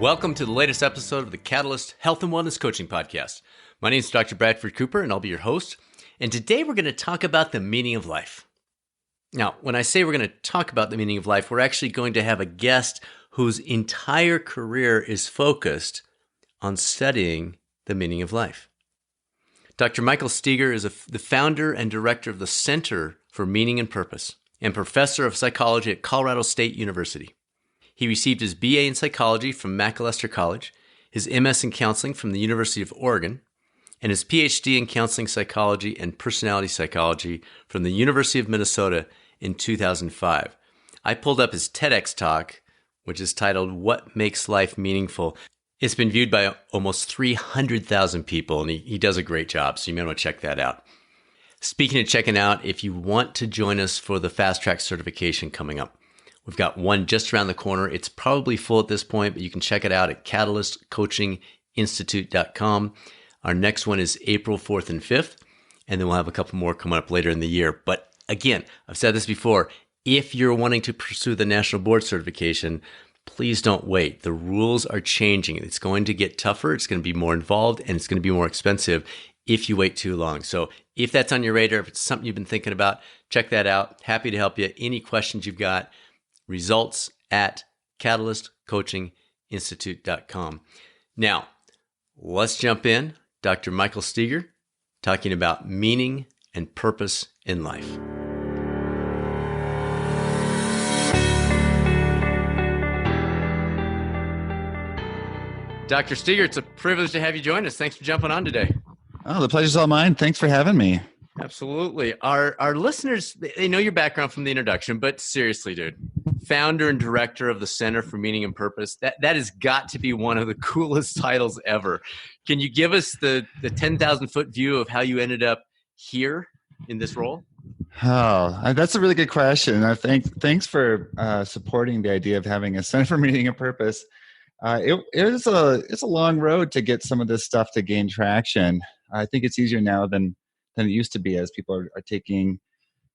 Welcome to the latest episode of the Catalyst Health and Wellness Coaching Podcast. My name is Dr. Bradford Cooper, and I'll be your host. And today we're going to talk about the meaning of life. Now, when I say we're going to talk about the meaning of life, we're actually going to have a guest whose entire career is focused on studying the meaning of life. Dr. Michael Steger is the founder and director of the Center for Meaning and Purpose and professor of psychology at Colorado State University. He received his BA in psychology from Macalester College, his MS in counseling from the University of Oregon, and his PhD in counseling psychology and personality psychology from the University of Minnesota in 2005. I pulled up his TEDx talk, which is titled, "What Makes Life Meaningful?" It's been viewed by almost 300,000 people, and he does a great job, so you may want to check that out. Speaking of checking out, if you want to join us for the Fast Track certification coming up, we've got one just around the corner. It's probably full at this point, but you can check it out at catalystcoachinginstitute.com. Our next one is April 4th and 5th, and then we'll have a couple more coming up later in the year. But again, I've said this before, if you're wanting to pursue the National Board Certification, please don't wait. The rules are changing. It's going to get tougher, it's going to be more involved, and it's going to be more expensive if you wait too long. So if that's on your radar, if it's something you've been thinking about, check that out. Happy to help you. Any questions you've got, results at catalystcoachinginstitute.com. Now, let's jump in. Dr. Michael Steger talking about meaning and purpose in life. Dr. Steger, it's a privilege to have you join us. Thanks for jumping on today. Oh, the pleasure's all mine. Thanks for having me. Absolutely. Our listeners, they know your background from the introduction, but seriously, dude, founder and director of the Center for Meaning and Purpose, that has got to be one of the coolest titles ever. Can you give us the 10,000-foot view of how you ended up here in this role? Oh, that's a really good question. Thanks for supporting the idea of having a Center for Meaning and Purpose. It's a long road to get some of this stuff to gain traction. I think it's easier now than it used to be, as people are taking,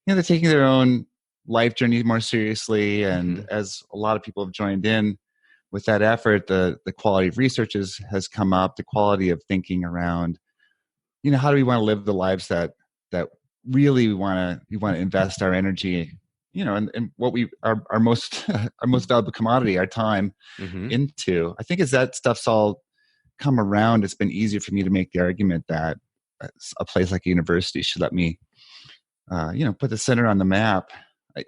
they're taking their own life journey more seriously. And as a lot of people have joined in with that effort, the quality of research has come up, the quality of thinking around, how do we want to live the lives that really we want to invest our energy, and what our most our most valuable commodity, our time, into. I think as that stuff's all come around, it's been easier for me to make the argument that a place like a university should let me, put the center on the map. I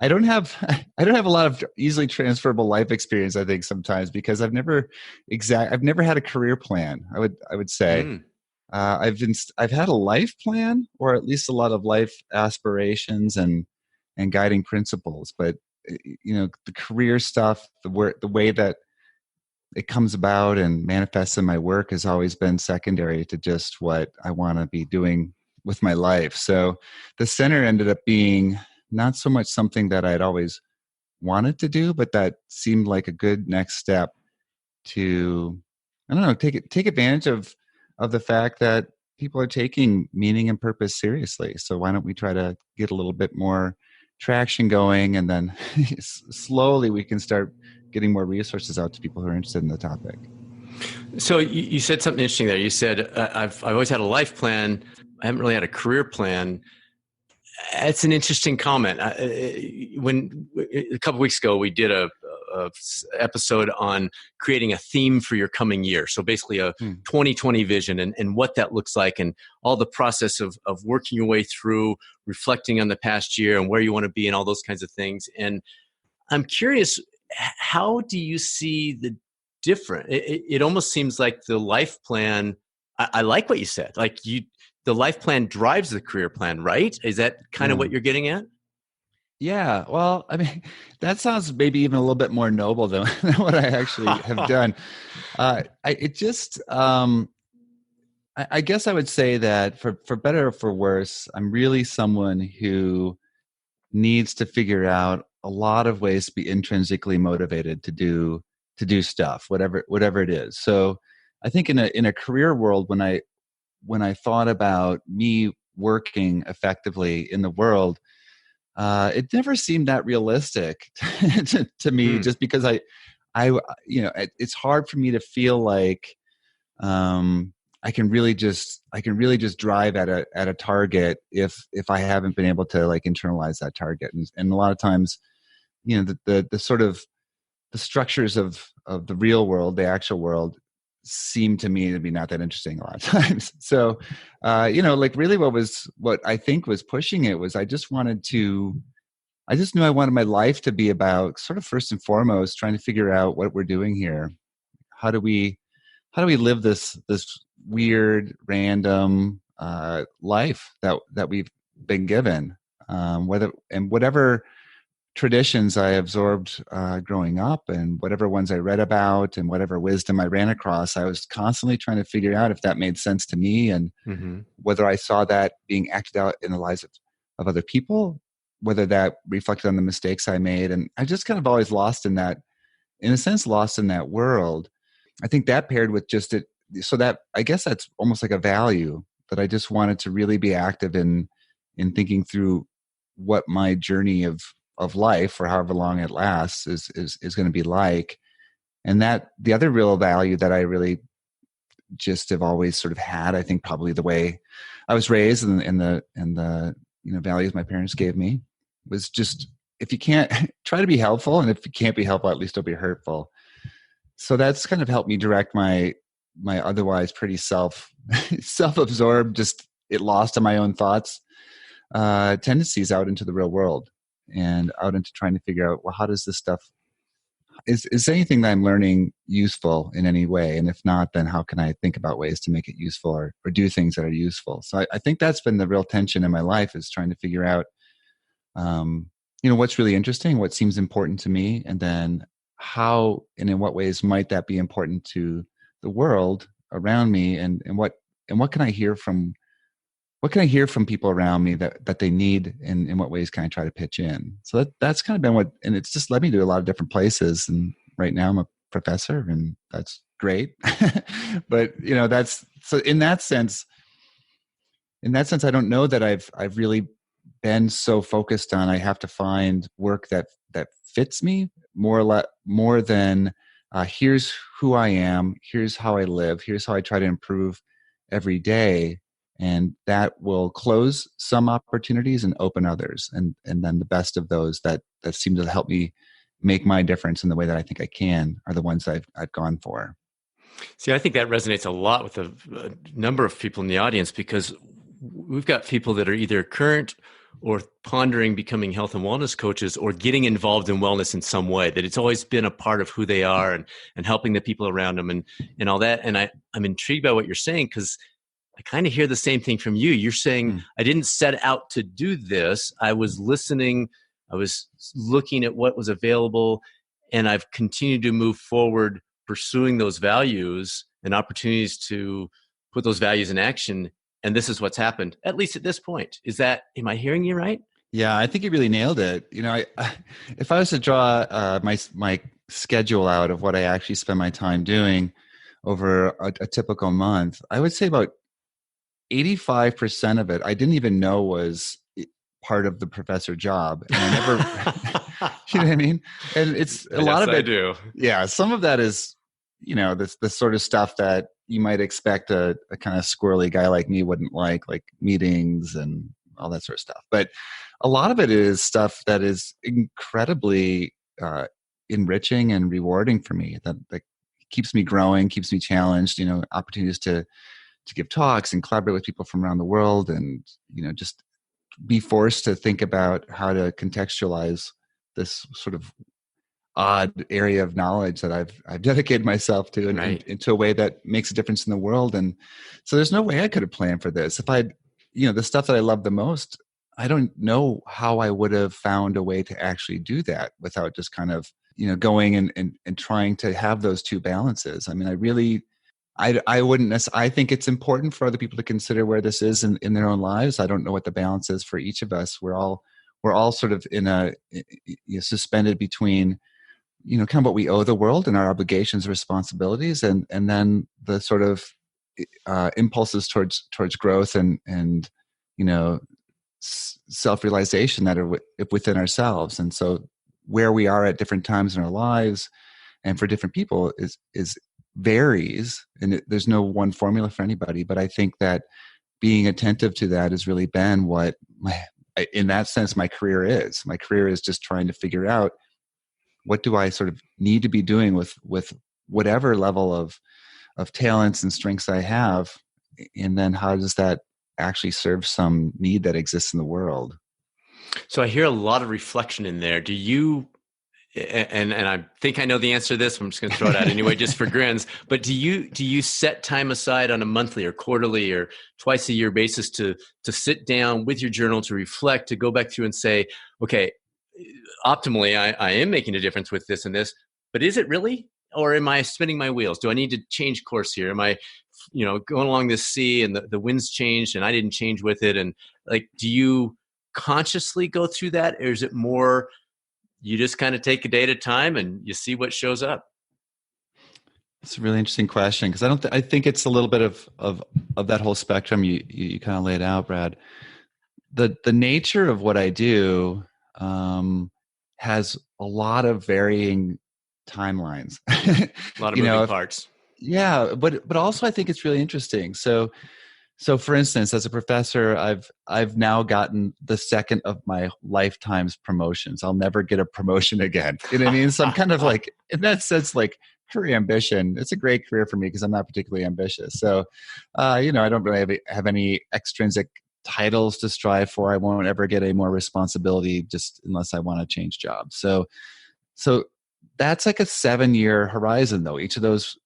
don't have a lot of easily transferable life experience, I think, sometimes, because I've never had a career plan. I would say I've had a life plan, or at least a lot of life aspirations and guiding principles. But the career stuff, the way that it comes about and manifests in my work has always been secondary to just what I want to be doing with my life. So the center ended up being not so much something that I'd always wanted to do, but that seemed like a good next step to, take advantage of the fact that people are taking meaning and purpose seriously. So why don't we try to get a little bit more traction going, and then slowly we can start getting more resources out to people who are interested in the topic. So you said something interesting there. You said, I've always had a life plan. I haven't really had a career plan. That's an interesting comment. When a couple of weeks ago, we did a episode on creating a theme for your coming year. So basically a 2020 vision and what that looks like, and all the process of working your way through, reflecting on the past year and where you want to be and all those kinds of things. And I'm curious, how do you see the different? It almost seems like the life plan, I like what you said, the life plan drives the career plan, right? Is that kind of what you're getting at? Yeah. Well, I mean, that sounds maybe even a little bit more noble than what I actually have done. I guess I would say that for better or for worse, I'm really someone who needs to figure out a lot of ways to be intrinsically motivated to do stuff, whatever it is. So I think in a career world, when I thought about me working effectively in the world, it never seemed that realistic to me, just because I, it's hard for me to feel like, um, I can really just drive at a target if I haven't been able to like internalize that target. And a lot of times, the sort of the structures of the real world, the actual world, seem to me to be not that interesting a lot of times. So, like really what I think was pushing it was I just knew I wanted my life to be about sort of first and foremost trying to figure out what we're doing here. How do we live this weird random life that we've been given, whatever traditions I absorbed growing up, and whatever ones I read about, and whatever wisdom I ran across, I was constantly trying to figure out if that made sense to me, and whether I saw that being acted out in the lives of other people, whether that reflected on the mistakes I made. And I just kind of always lost in that, in a sense, lost in that world. I think that paired with just it, so that I guess that's almost like a value that I just wanted to really be active in thinking through what my journey of life, for however long it lasts, is going to be like. And that the other real value that I really just have always sort of had, I think probably the way I was raised and the values my parents gave me, was just, if you can't try to be helpful, and if you can't be helpful, at least don't be hurtful. So that's kind of helped me direct my otherwise pretty self-absorbed, just it lost in my own thoughts, tendencies out into the real world, and out into trying to figure out, well, how does this stuff, is anything that I'm learning useful in any way? And if not, then how can I think about ways to make it useful, or do things that are useful? So I think that's been the real tension in my life, is trying to figure out, what's really interesting, what seems important to me, and then how and in what ways might that be important to the world around me, and what can I hear from people around me that they need, and in what ways can I try to pitch in? So that's kind of been and it's just led me to a lot of different places. And right now I'm a professor, and that's great. But that's, so in that sense, I don't know that I've really been so focused on, I have to find work that fits me more than here's who I am, here's how I live, here's how I try to improve every day, and that will close some opportunities and open others, and then the best of those that seem to help me make my difference in the way that I think I can are the ones I've gone for. See, I think that resonates a lot with a number of people in the audience, because we've got people that are either current or pondering becoming health and wellness coaches, or getting involved in wellness in some way, that it's always been a part of who they are, and helping the people around them, and all that. And I'm intrigued by what you're saying, because I kind of hear the same thing from you. You're saying, I didn't set out to do this. I was listening. I was looking at what was available, and I've continued to move forward, pursuing those values and opportunities to put those values in action. And this is what's happened, at least at this point. Am I hearing you right? Yeah, I think you really nailed it. If I was to draw my schedule out of what I actually spend my time doing over a typical month, I would say about 85% of it I didn't even know was part of the professor job, and I never, you know what I mean? And it's a lot of it. I do. Yeah, some of that is, the sort of stuff that you might expect a kind of squirrely guy like me wouldn't like meetings and all that sort of stuff. But a lot of it is stuff that is incredibly enriching and rewarding for me. That keeps me growing, keeps me challenged. Opportunities to give talks and collaborate with people from around the world, and just be forced to think about how to contextualize this sort of odd area of knowledge that I've dedicated myself to, into a way that makes a difference in the world. And so there's no way I could have planned for this. If I'd, the stuff that I love the most, I don't know how I would have found a way to actually do that without just kind of, going and trying to have those two balances. I mean, I wouldn't I think it's important for other people to consider where this is in their own lives. I don't know what the balance is for each of us. We're all sort of in suspended between, kind of what we owe the world and our obligations and responsibilities, and then the sort of impulses towards growth and self-realization that are within ourselves. And so where we are at different times in our lives, and for different people is varies, and there's no one formula for anybody. But I think that being attentive to that has really been what in that sense, my career is. My career is just trying to figure out what do I sort of need to be doing with whatever level of talents and strengths I have, and then how does that actually serve some need that exists in the world. So I hear a lot of reflection in there. Do you, and I think I know the answer to this, I'm just going to throw it out anyway, just for grins, but do you set time aside on a monthly or quarterly or twice a year basis to sit down with your journal, to reflect, to go back through and say, okay, optimally, I am making a difference with this and this, but is it really? Or am I spinning my wheels? Do I need to change course here? Am I, going along this sea and the wind's changed and I didn't change with it? And like, do you consciously go through that? Or is it more, you just kind of take a day at a time and you see what shows up? It's a really interesting question, because I think it's a little bit of that whole spectrum you kind of laid out, Brad. The nature of what I do has a lot of varying timelines. A lot of moving parts. Yeah, but also I think it's really interesting. So for instance, as a professor, I've now gotten the second of my lifetime's promotions. I'll never get a promotion again. You know what I mean? So I'm kind of like, in that sense, like career ambition. It's a great career for me because I'm not particularly ambitious. So, I don't really have any extrinsic titles to strive for. I won't ever get any more responsibility just unless I want to change jobs. So that's like a 7-year horizon, though. Each of those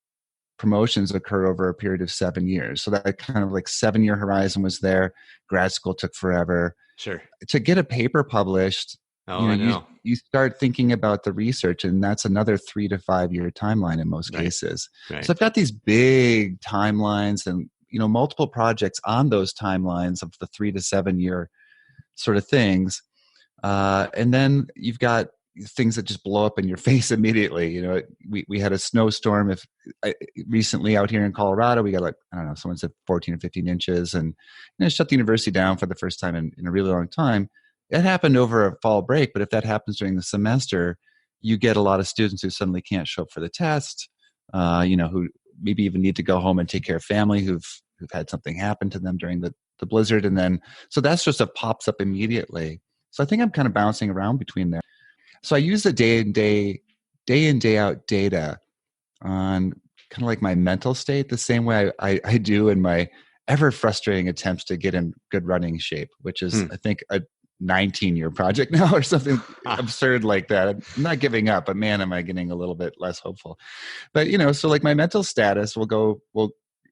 promotions occur over a period of 7 years. So that kind of like 7-year horizon was there. Grad school took forever. Sure. To get a paper published, I know. You start thinking about the research, and that's another 3 to 5 year timeline in most cases. Right. So I've got these big timelines and, multiple projects on those timelines of the 3 to 7 year sort of things. And then you've got things that just blow up in your face immediately. We had a snowstorm recently out here in Colorado. We got someone said 14 or 15 inches, and shut the university down for the first time in a really long time. It happened over a fall break, but if that happens during the semester, you get a lot of students who suddenly can't show up for the test, who maybe even need to go home and take care of family who've had something happen to them during the blizzard. And then, so that sort of pops up immediately. So I think I'm kind of bouncing around between there. So I use the day in, day out data on kind of like my mental state, the same way I do in my ever frustrating attempts to get in good running shape, which is, I think, a 19-year project now or something absurd like that. I'm not giving up, but man, am I getting a little bit less hopeful. But, so like my mental status will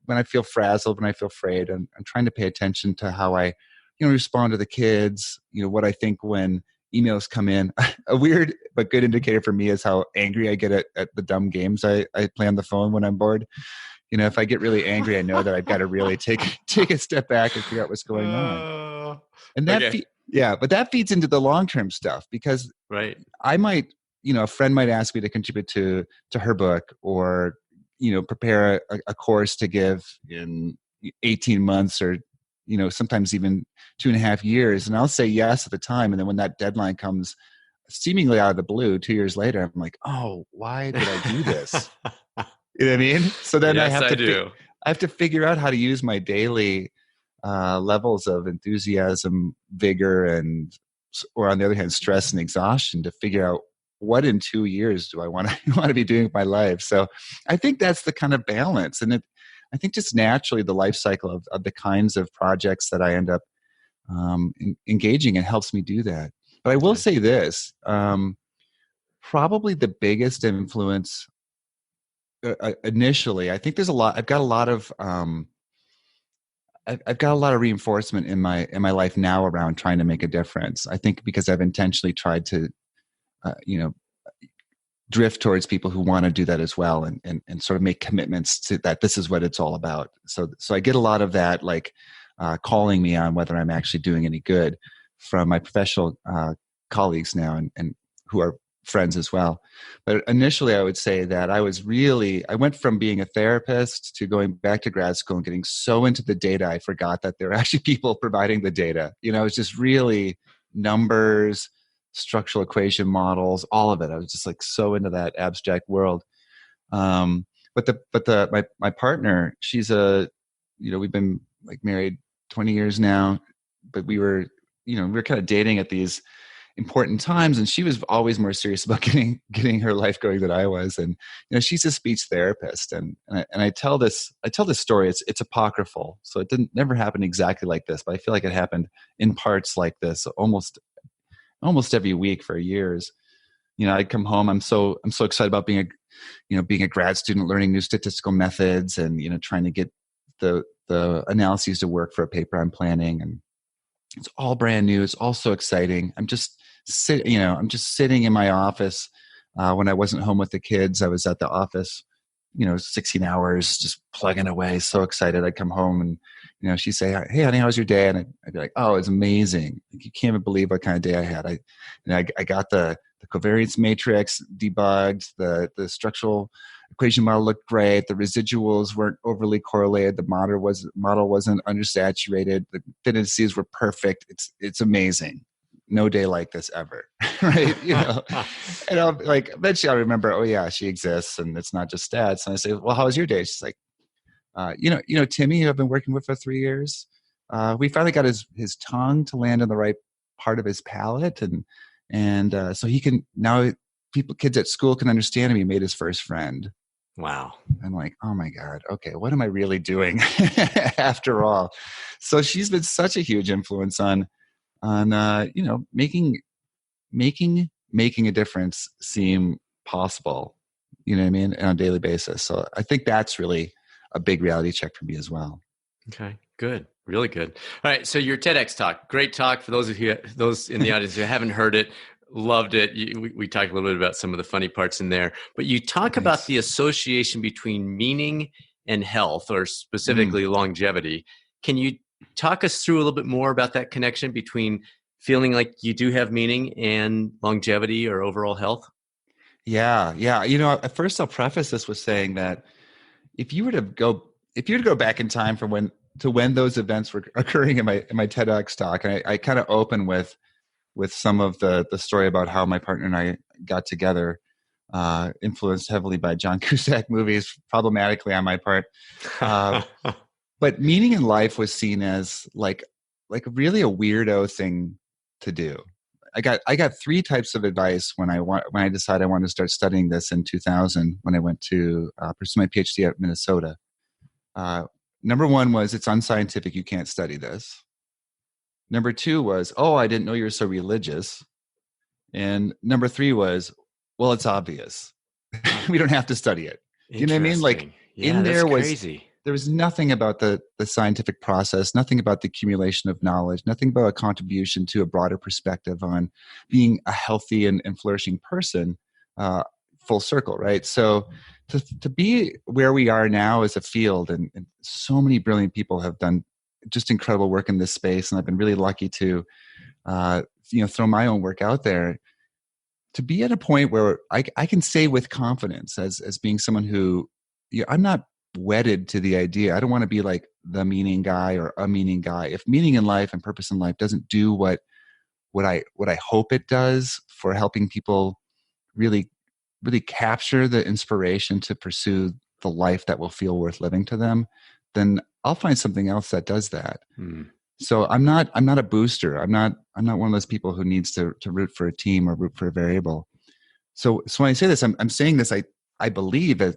when I feel frazzled, when I feel afraid, I'm trying to pay attention to how I, respond to the kids, what I think when emails come in. A weird but good indicator for me is how angry I get at the dumb games I play on the phone when I'm bored. If I get really angry, I know that I've got to really take a step back and figure out what's going on. And that, but that feeds into the long-term stuff, because right. I might, a friend might ask me to contribute to her book, or, prepare a course to give in 18 months or, sometimes even 2.5 years. And I'll say yes at the time. And then when that deadline comes seemingly out of the blue 2 years later, I'm like, oh, why did I do this? You know what I mean? So then yes, I have to figure out how to use my daily levels of enthusiasm, vigor, or on the other hand, stress and exhaustion, to figure out what in 2 years do I want to be doing with my life. So I think that's the kind of balance. And I think just naturally the life cycle of the kinds of projects that I end up engaging in helps me do that. But I will say this, probably the biggest influence initially, I think I've got a lot of reinforcement in my life now around trying to make a difference. I think because I've intentionally tried to, drift towards people who want to do that as well, and sort of make commitments to that. This is what it's all about. So I get a lot of that, like calling me on whether I'm actually doing any good from my professional colleagues now, and who are friends as well. But initially, I would say that I went from being a therapist to going back to grad school and getting so into the data, I forgot that there are actually people providing the data. It's just really numbers, structural equation models, all of it. I was just like so into that abstract world. My partner, she's we've been like married 20 years now, but we were kind of dating at these important times, and she was always more serious about getting her life going than I was. And she's a speech therapist, and I tell this story. It's apocryphal, so it didn't never happen exactly like this, but I feel like it happened in parts like this almost every week for years. I'd come home. I'm so excited about being a grad student, learning new statistical methods, and trying to get the analyses to work for a paper I'm planning, and it's all brand new. It's all so exciting. I'm just sitting in my office. When I wasn't home with the kids, I was at the office, 16 hours, just plugging away. So excited. I'd come home and, she'd say, "Hey honey, how was your day?" And I'd be like, "Oh, it's amazing. You can't even believe what kind of day I had." I got the covariance matrix debugged, the structural equation model looked great, the residuals weren't overly correlated, the model wasn't undersaturated, the indices were perfect. It's amazing. No day like this ever. Right? And I'll eventually I'll remember, oh yeah, she exists and it's not just stats. And I say, "Well, how was your day?" She's like, Timmy, who I've been working with for 3 years, we finally got his tongue to land on the right part of his palate, and so he can now kids at school can understand him. He made his first friend. Wow. I'm like, oh my God, okay, what am I really doing after all? So she's been such a huge influence on making a difference seem possible, you know what I mean, on a daily basis. So I think that's really a big reality check for me as well. Okay, good. Really good. All right. So your TEDx talk, great talk. For those in the audience who haven't heard it, loved it. We talked a little bit about some of the funny parts in there, but you talk about the association between meaning and health, or specifically longevity. Can you talk us through a little bit more about that connection between feeling like you do have meaning and longevity or overall health? Yeah. At first I'll preface this with saying that if you were to go back in time from when those events were occurring in my TEDx talk, and I kind of open with some of the story about how my partner and I got together, influenced heavily by John Cusack movies, problematically on my part. But meaning in life was seen as like really a weirdo thing to do. I got 3 types of advice when I decided I wanted to start studying this in 2000, when I went to pursue my PhD at Minnesota. Number 1 was, it's unscientific. You can't study this. Number 2 was, oh, I didn't know you were so religious. And number 3 was, well, it's obvious. We don't have to study it. You know what I mean? Like, in there was crazy. There was nothing about the scientific process, nothing about the accumulation of knowledge, nothing about a contribution to a broader perspective on being a healthy and flourishing person, full circle, right? So to be where we are now as a field, and so many brilliant people have done just incredible work in this space, and I've been really lucky to throw my own work out there, to be at a point where I can say with confidence, as being someone who, I'm not wedded to the idea. I don't want to be like the meaning guy or a meaning guy. If meaning in life and purpose in life doesn't do what I hope it does for helping people really capture the inspiration to pursue the life that will feel worth living to them, then I'll find something else that does that. So I'm not a booster. I'm not one of those people who needs to root for a team or root for a variable. So when I say this, I'm saying this, I believe that,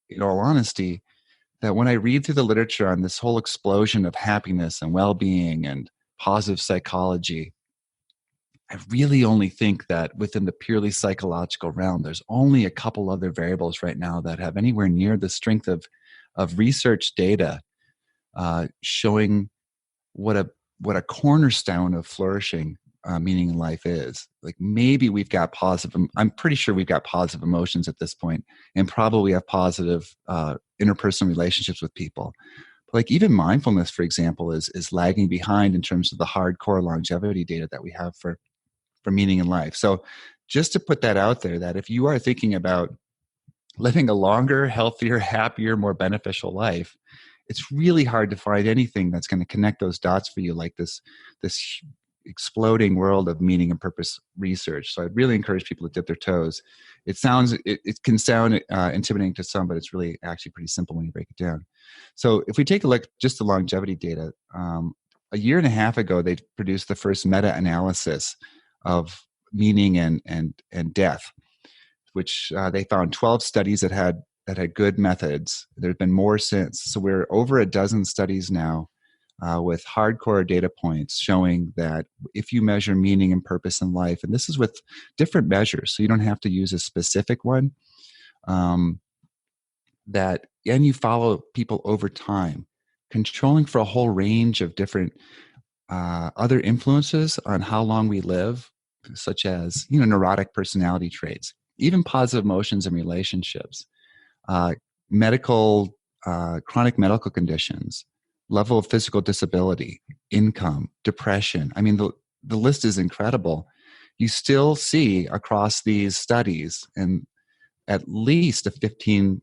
in all honesty, that when I read through the literature on this whole explosion of happiness and well-being and positive psychology, I really only think that within the purely psychological realm, there's only a couple other variables right now that have anywhere near the strength of research data, showing what a cornerstone of flourishing, meaning in life is. Like, maybe we've got I'm pretty sure we've got positive emotions at this point, and probably have positive interpersonal relationships with people. But like, even mindfulness, for example, is lagging behind in terms of the hardcore longevity data that we have for meaning in life. So just to put that out there, that if you are thinking about living a longer, healthier, happier, more beneficial life, it's really hard to find anything that's going to connect those dots for you, like this exploding world of meaning and purpose research. So I'd really encourage people to dip their toes. It can sound intimidating to some, but it's really actually pretty simple when you break it down. So if we take a look just the longevity data, a year and a half ago, they produced the first meta-analysis of meaning and death, which they found 12 studies that had good methods. There have been more since. So we're over a dozen studies now with hardcore data points showing that if you measure meaning and purpose in life, and this is with different measures, so you don't have to use a specific one, and you follow people over time, controlling for a whole range of different other influences on how long we live, such as neurotic personality traits, even positive emotions and relationships, chronic medical conditions, level of physical disability, income, depression. I mean, the list is incredible. You still see across these studies and at least a 15%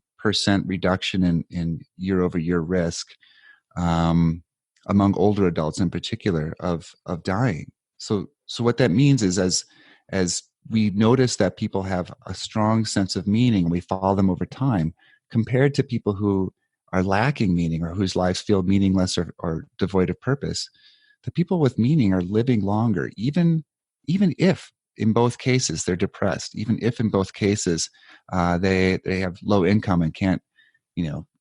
reduction in year-over-year risk among older adults in particular of dying. So what that means is as we notice that people have a strong sense of meaning, we follow them over time, compared to people who are lacking meaning or whose lives feel meaningless or devoid of purpose. The people with meaning are living longer, even if in both cases they're depressed, even if in both cases they have low income and can't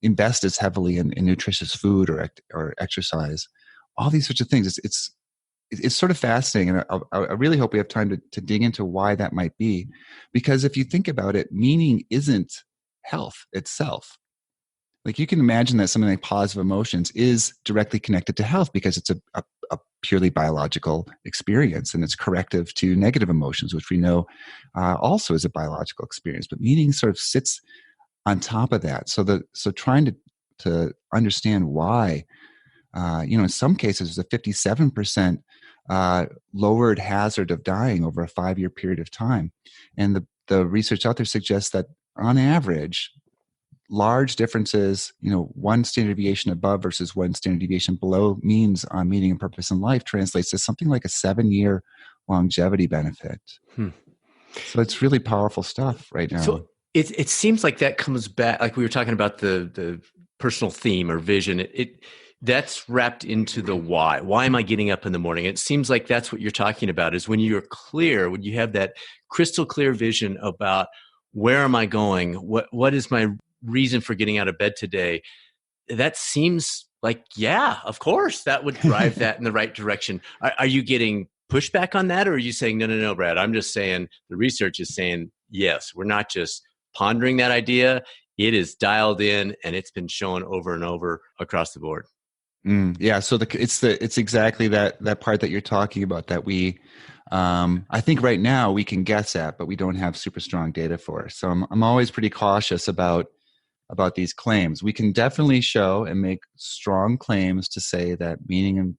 invest as heavily in nutritious food or exercise. All these sorts of things. It's sort of fascinating, and I really hope we have time to dig into why that might be, because if you think about it, meaning isn't health itself. Like, you can imagine that something like positive emotions is directly connected to health because it's a purely biological experience, and it's corrective to negative emotions, which we know also is a biological experience. But meaning sort of sits on top of that. So trying to understand why, in some cases, there's a 57% lowered hazard of dying over a 5-year period of time, and the research out there suggests that on average, large differences, one standard deviation above versus one standard deviation below means on meaning and purpose in life translates to something like a 7-year longevity benefit. So it's really powerful stuff right now. So it seems like that comes back, like we were talking about the personal theme or vision. That's wrapped into the why. Why am I getting up in the morning? It seems like that's what you're talking about, is when you're clear, when you have that crystal clear vision about where am I going? What is my reason for getting out of bed today? That seems like, yeah, of course, that would drive that in the right direction. Are you getting pushback on that? Or are you saying, no, Brad, I'm just saying the research is saying, yes, we're not just pondering that idea. It is dialed in and it's been shown over and over across the board. Yeah. So it's exactly that part that you're talking about that we, I think right now we can guess at, but we don't have super strong data for. So I'm always pretty cautious about these claims. We can definitely show and make strong claims to say that meaning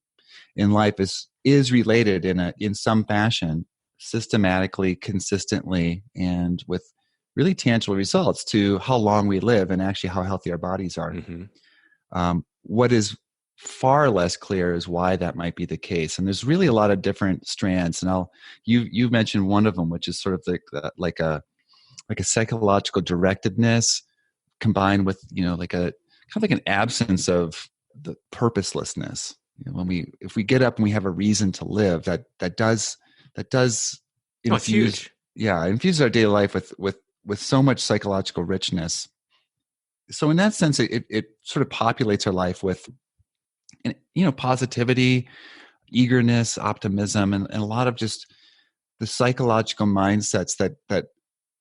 in life is related in some fashion, systematically, consistently, and with really tangible results to how long we live and actually how healthy our bodies are. Mm-hmm. What is far less clear is why that might be the case, and there's really a lot of different strands. And you mentioned one of them, which is sort of like a psychological directedness combined with like a kind of like an absence of the purposelessness. If we get up and we have a reason to live, that does infuse infuse our daily life with so much psychological richness. So in that sense, it sort of populates our life with positivity, eagerness, optimism, and a lot of just the psychological mindsets that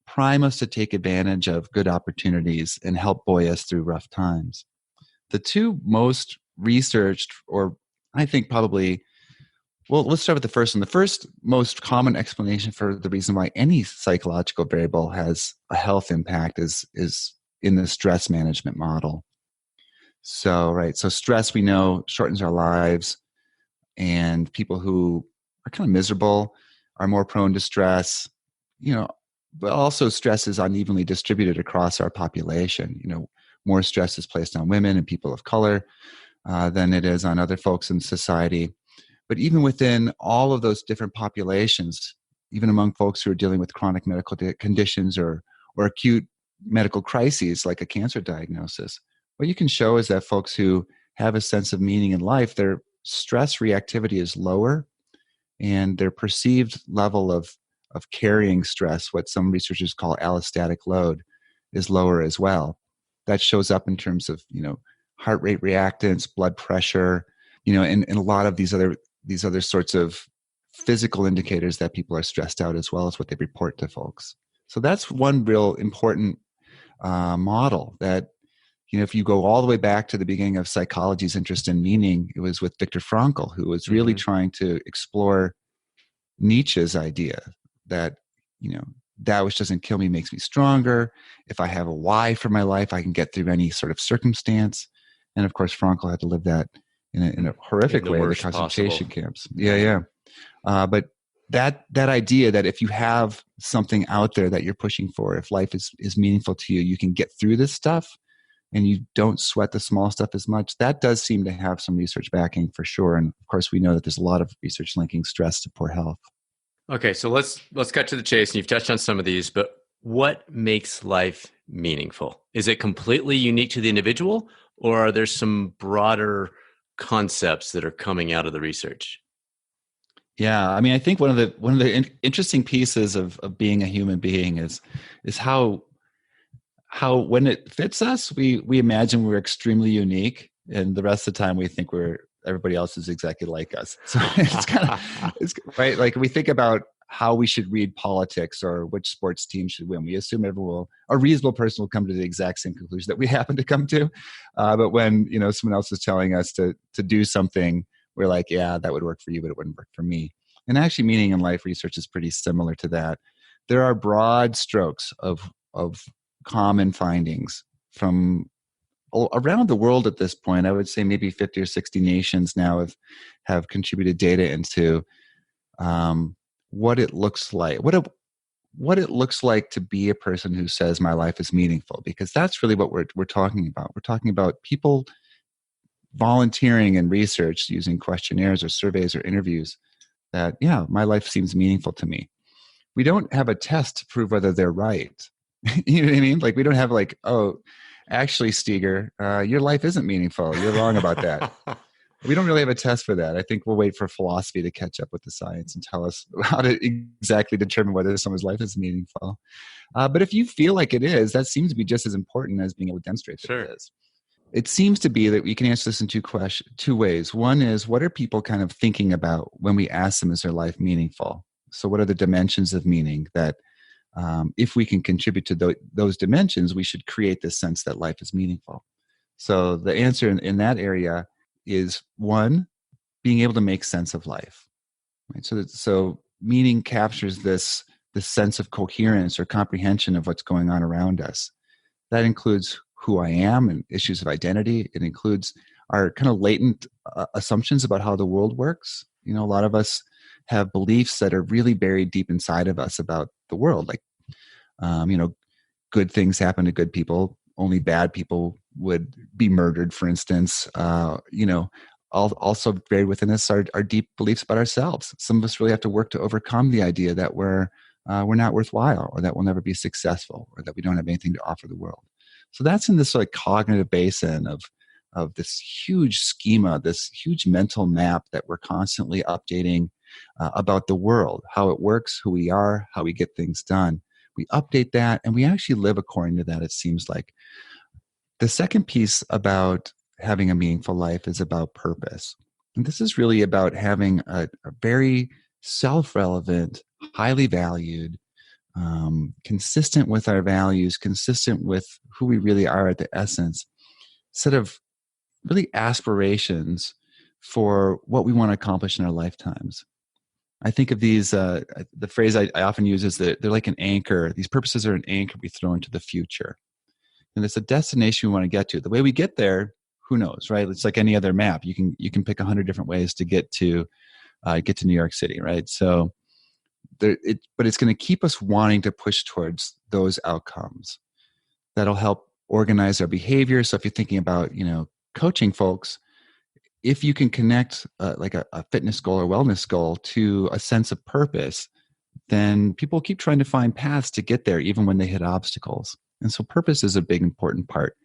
prime us to take advantage of good opportunities and help buoy us through rough times. The two most researched, or I think probably, well, let's start with the first one. The first most common explanation for the reason why any psychological variable has a health impact is in the stress management model. So stress, we know, shortens our lives, and people who are kind of miserable are more prone to stress, but also stress is unevenly distributed across our population. More stress is placed on women and people of color than it is on other folks in society. But even within all of those different populations, even among folks who are dealing with chronic medical conditions or acute medical crises like a cancer diagnosis, what you can show is that folks who have a sense of meaning in life, their stress reactivity is lower, and their perceived level of carrying stress, what some researchers call allostatic load, is lower as well. That shows up in terms of, heart rate reactance, blood pressure, and a lot of these other sorts of physical indicators that people are stressed out, as well as what they report to folks. So that's one real important model that, if you go all the way back to the beginning of psychology's interest in meaning, it was with Viktor Frankl, who was really trying to explore Nietzsche's idea that, that which doesn't kill me makes me stronger. If I have a why for my life, I can get through any sort of circumstance. And of course, Frankl had to live that in a horrific way in the concentration camps. Yeah. But that idea that if you have something out there that you're pushing for, if life is meaningful to you, you can get through this stuff and you don't sweat the small stuff as much. That does seem to have some research backing for sure. And of course, we know that there's a lot of research linking stress to poor health. Okay, so let's cut to the chase. And you've touched on some of these, but what makes life meaningful? Is it completely unique to the individual, or are there some broader concepts that are coming out of the research? Yeah, I mean, I think one of the interesting pieces of being a human being is how when it fits us, we imagine we're extremely unique, and the rest of the time we think everybody else is exactly like us. So it's right. Like we think about how we should read politics or which sports team should win. We assume a reasonable person will come to the exact same conclusion that we happen to come to. But when someone else is telling us to do something, we're like, yeah, that would work for you, but it wouldn't work for me. And actually, meaning in life research is pretty similar to that. There are broad strokes of common findings from around the world at this point. I would say maybe 50 or 60 nations now have contributed data into what it looks like, what it looks like to be a person who says my life is meaningful, because that's really what we're talking about. We're talking about people volunteering in research using questionnaires or surveys or interviews that, yeah, my life seems meaningful to me. We don't have a test to prove whether they're right. You know what I mean? Like we don't have like, oh, actually, Steger, your life isn't meaningful. You're wrong about that. We don't really have a test for that. I think we'll wait for philosophy to catch up with the science and tell us how to exactly determine whether someone's life is meaningful. But if you feel like it is, that seems to be just as important as being able to demonstrate that it is. It seems to be that we can answer this in two ways. One is, what are people kind of thinking about when we ask them, is their life meaningful? So what are the dimensions of meaning that if we can contribute to those dimensions, we should create this sense that life is meaningful. So the answer in that area is, one, being able to make sense of life. Right? So meaning captures this sense of coherence or comprehension of what's going on around us. That includes who I am and issues of identity. It includes our kind of latent assumptions about how the world works. A lot of us have beliefs that are really buried deep inside of us about the world, like good things happen to good people. Only bad people would be murdered, for instance. Also buried within us are deep beliefs about ourselves. Some of us really have to work to overcome the idea that we're not worthwhile, or that we'll never be successful, or that we don't have anything to offer the world. So that's in this like cognitive basin of this huge schema, this huge mental map that we're constantly updating about the world, how it works, who we are, how we get things done. We update that, and we actually live according to that, it seems like. The second piece about having a meaningful life is about purpose. And this is really about having a very self-relevant, highly valued, consistent with our values, consistent with who we really are at the essence, set of really aspirations for what we want to accomplish in our lifetimes. I think of these, the phrase I often use is that they're like an anchor. These purposes are an anchor we throw into the future. And it's a destination we want to get to. The way we get there, who knows, right? It's like any other map. You can pick 100 different ways to get to New York City, right? So, but it's going to keep us wanting to push towards those outcomes. That'll help organize our behavior. So if you're thinking about, coaching folks, if you can connect like a fitness goal or wellness goal to a sense of purpose, then people keep trying to find paths to get there, even when they hit obstacles. And so purpose is a big important part.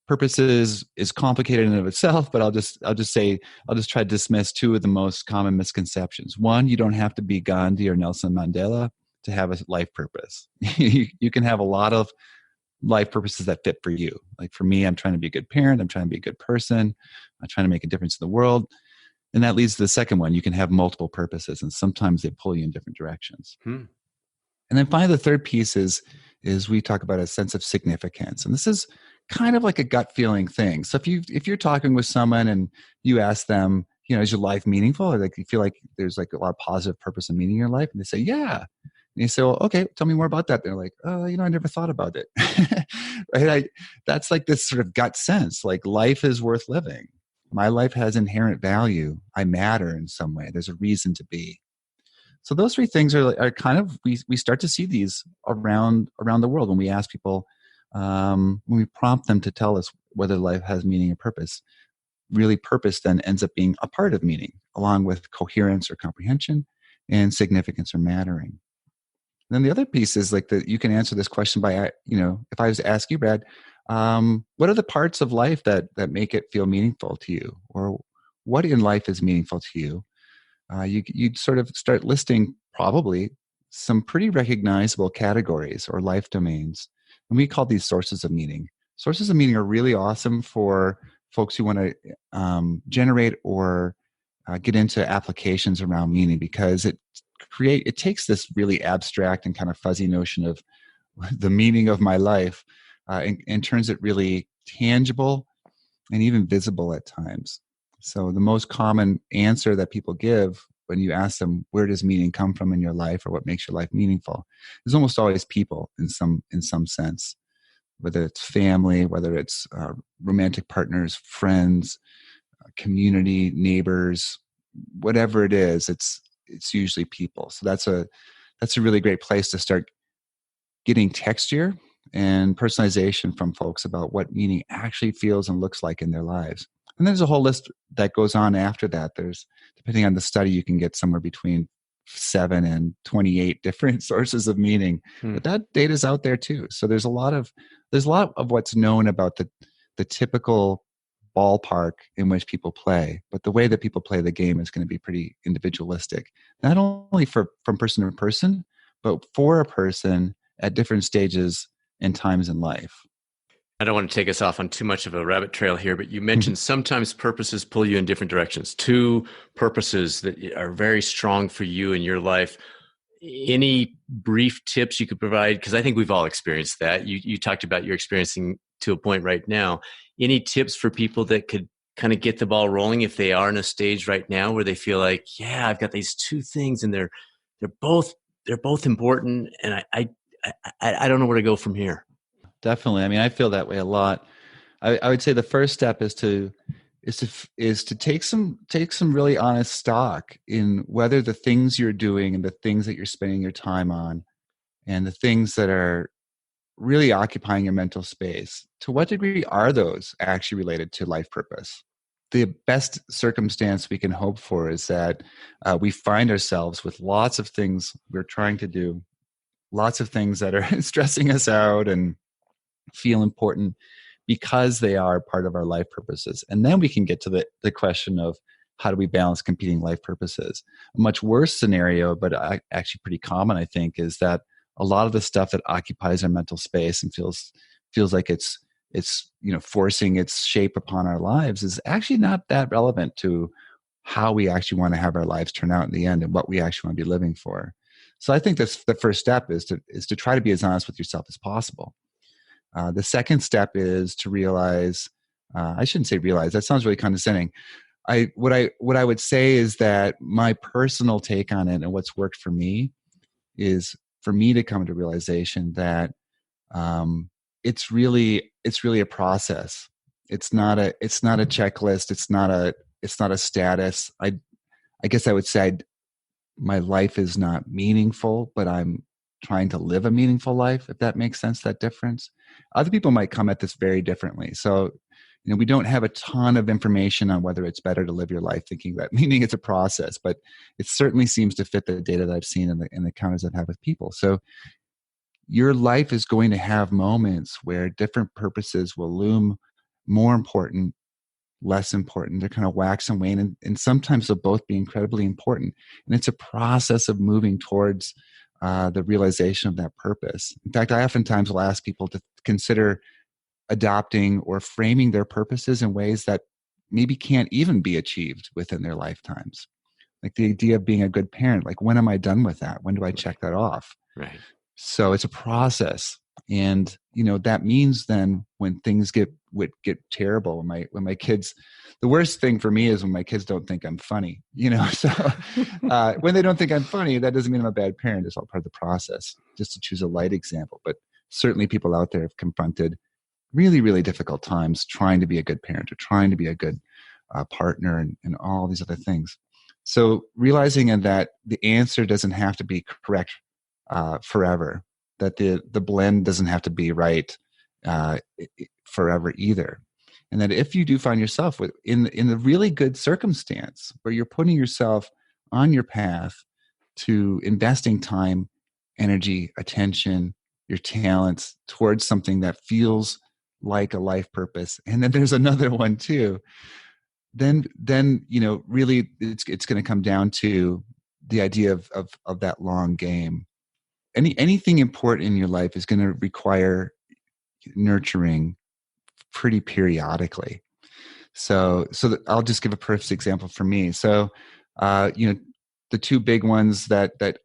Purpose is complicated in and of itself, but I'll just try to dismiss two of the most common misconceptions. One, you don't have to be Gandhi or Nelson Mandela to have a life purpose. You can have a lot of life purposes that fit for you. Like for me, I'm trying to be a good parent, I'm trying to be a good person, I'm trying to make a difference in the world. And that leads to the second one. You can have multiple purposes, and sometimes they pull you in different directions. And then finally, the third piece is we talk about a sense of significance. And this is kind of like a gut feeling thing. So if you're talking with someone and you ask them, is your life meaningful? Or like you feel like there's like a lot of positive purpose and meaning in your life, and they say, yeah. And you say, well, okay, tell me more about that. They're like, oh, I never thought about it. Right? That's like this sort of gut sense, like life is worth living. My life has inherent value. I matter in some way. There's a reason to be. So those three things are kind of, we start to see these around the world when we ask people, when we prompt them to tell us whether life has meaning and purpose. Really, purpose then ends up being a part of meaning, along with coherence or comprehension and significance or mattering. And then the other piece is like that you can answer this question by, if I was to ask you, Brad, what are the parts of life that make it feel meaningful to you, or what in life is meaningful to you? You'd sort of start listing probably some pretty recognizable categories or life domains. And we call these sources of meaning. Sources of meaning are really awesome for folks who want to generate or get into applications around meaning, because it takes this really abstract and kind of fuzzy notion of the meaning of my life and turns it really tangible and even visible at times. So the most common answer that people give when you ask them, where does meaning come from in your life, or what makes your life meaningful, is almost always people in some sense, whether it's family, whether it's romantic partners, friends, community, neighbors, whatever it is, it's usually people. So that's a really great place to start getting texture and personalization from folks about what meaning actually feels and looks like in their lives. And there's a whole list that goes on after that. There's, depending on the study, you can get somewhere between 7 and 28 different sources of meaning. But that data is out there too. So there's a lot of what's known about the typical ballpark in which people play, but the way that people play the game is going to be pretty individualistic, not only from person to person, but for a person at different stages and times in life. I don't want to take us off on too much of a rabbit trail here, but you mentioned sometimes purposes pull you in different directions. Two purposes that are very strong for you in your life. Any brief tips you could provide? Because I think we've all experienced that. You talked about you're experiencing to a point right now. Any tips for people that could kind of get the ball rolling if they are in a stage right now where they feel like, yeah, I've got these two things and they're both important, and I don't know where to go from here. Definitely. I mean, I feel that way a lot. I would say the first step is to take some really honest stock in whether the things you're doing and the things that you're spending your time on and the things that are really occupying your mental space, to what degree are those actually related to life purpose? The best circumstance we can hope for is that we find ourselves with lots of things we're trying to do, lots of things that are stressing us out and feel important because they are part of our life purposes. And then we can get to the question of how do we balance competing life purposes? A much worse scenario, but actually pretty common, I think, is that a lot of the stuff that occupies our mental space and feels like it's forcing its shape upon our lives is actually not that relevant to how we actually want to have our lives turn out in the end and what we actually want to be living for. So I think that's the first step is to try to be as honest with yourself as possible. The second step is to realize, I shouldn't say realize, that sounds really condescending. What I would say is that my personal take on it and what's worked for me is for me to come to realization that it's really a process. It's not a checklist. It's not a status. I guess I would say my life is not meaningful, but I'm trying to live a meaningful life, if that makes sense, that difference. Other people might come at this very differently. So We don't have a ton of information on whether it's better to live your life thinking that, meaning it's a process, but it certainly seems to fit the data that I've seen in the encounters I've had with people. So your life is going to have moments where different purposes will loom more important, less important. They're kind of wax and wane, and sometimes they'll both be incredibly important. And it's a process of moving towards the realization of that purpose. In fact, I oftentimes will ask people to consider adopting or framing their purposes in ways that maybe can't even be achieved within their lifetimes. Like the idea of being a good parent, like when am I done with that? When do I check that off? Right. So it's a process. And that means then when things get terrible, when my kids, the worst thing for me is when my kids don't think I'm funny, so when they don't think I'm funny, that doesn't mean I'm a bad parent. It's all part of the process, just to choose a light example. But certainly people out there have confronted really, really difficult times trying to be a good parent or trying to be a good partner and all these other things. So realizing that the answer doesn't have to be correct forever, that the blend doesn't have to be right forever either. And that if you do find yourself in the really good circumstance where you're putting yourself on your path to investing time, energy, attention, your talents towards something that feels like a life purpose, and then there's another one too, then really it's going to come down to the idea of that long game. Anything important in your life is going to require nurturing pretty periodically. So I'll just give a perfect example for me. So, the two big ones that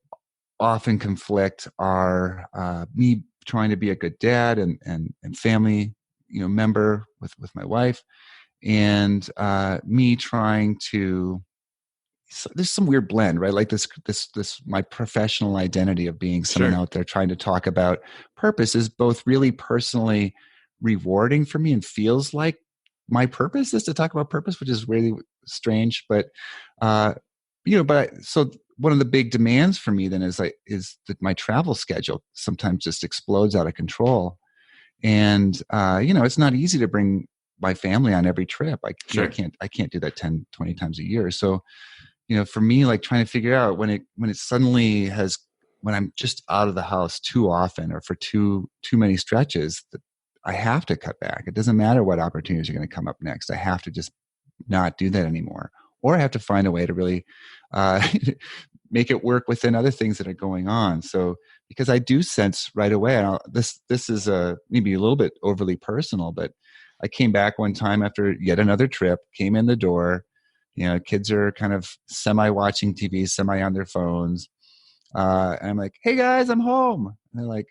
often conflict are me trying to be a good dad and family, member with my wife, and me trying to. So there's some weird blend, right? Like this my professional identity of being someone out there trying to talk about purpose is both really personally rewarding for me and feels like my purpose is to talk about purpose, which is really strange. But so one of the big demands for me then is that my travel schedule sometimes just explodes out of control, and it's not easy to bring my family on every trip. I can't do that 10, 20 times a year. So for me, like trying to figure out when it suddenly when I'm just out of the house too often or for too many stretches, that I have to cut back. It doesn't matter what opportunities are going to come up next. I have to just not do that anymore, or I have to find a way to really make it work within other things that are going on. So because I do sense right away, and this is maybe a little bit overly personal, but I came back one time after yet another trip, came in the door. Kids are kind of semi-watching TV, semi on their phones. And I'm like, hey, guys, I'm home. And they're like,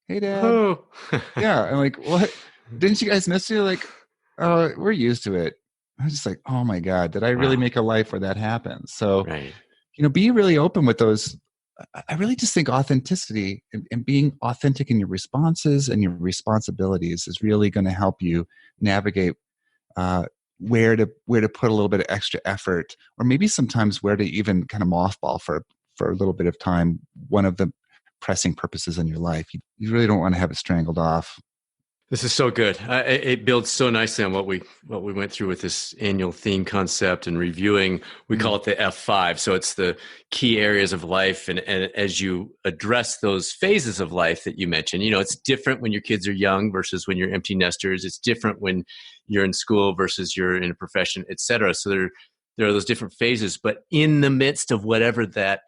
hey, Dad. Oh. Yeah. I'm like, what? Didn't you guys miss you? Like, oh, we're used to it. I was just like, oh, my God, did I really make a life where that happens? So, be really open with those. I really just think authenticity and being authentic in your responses and your responsibilities is really going to help you navigate where to put a little bit of extra effort, or maybe sometimes where to even kind of mothball for a little bit of time one of the pressing purposes in your life. You really don't want to have it strangled off. This is so good. It builds so nicely on what we went through with this annual theme concept and reviewing. We call it the F5. So it's the key areas of life. And as you address those phases of life that you mentioned, it's different when your kids are young versus when you're empty nesters. It's different when you're in school versus you're in a profession, et cetera. So there are those different phases. But in the midst of whatever that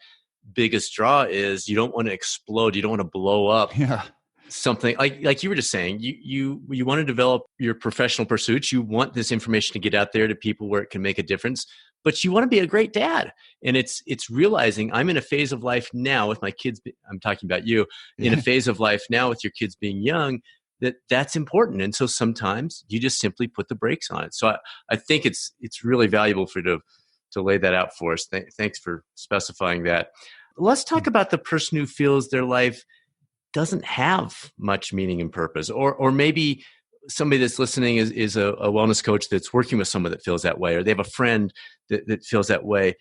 biggest draw is, you don't want to explode. You don't want to blow up. Yeah. Something like you were just saying, you want to develop your professional pursuits. You want this information to get out there to people where it can make a difference, but you want to be a great dad. And it's realizing I'm in a phase of life now with my kids. I'm talking about you in a phase of life now with your kids being young, that's important. And so sometimes you just simply put the brakes on it. So I think it's really valuable for you to lay that out for us. Thanks for specifying that. Let's talk about the person who feels their life doesn't have much meaning and purpose, or maybe somebody that's listening is a wellness coach that's working with someone that feels that way, or they have a friend that feels that way.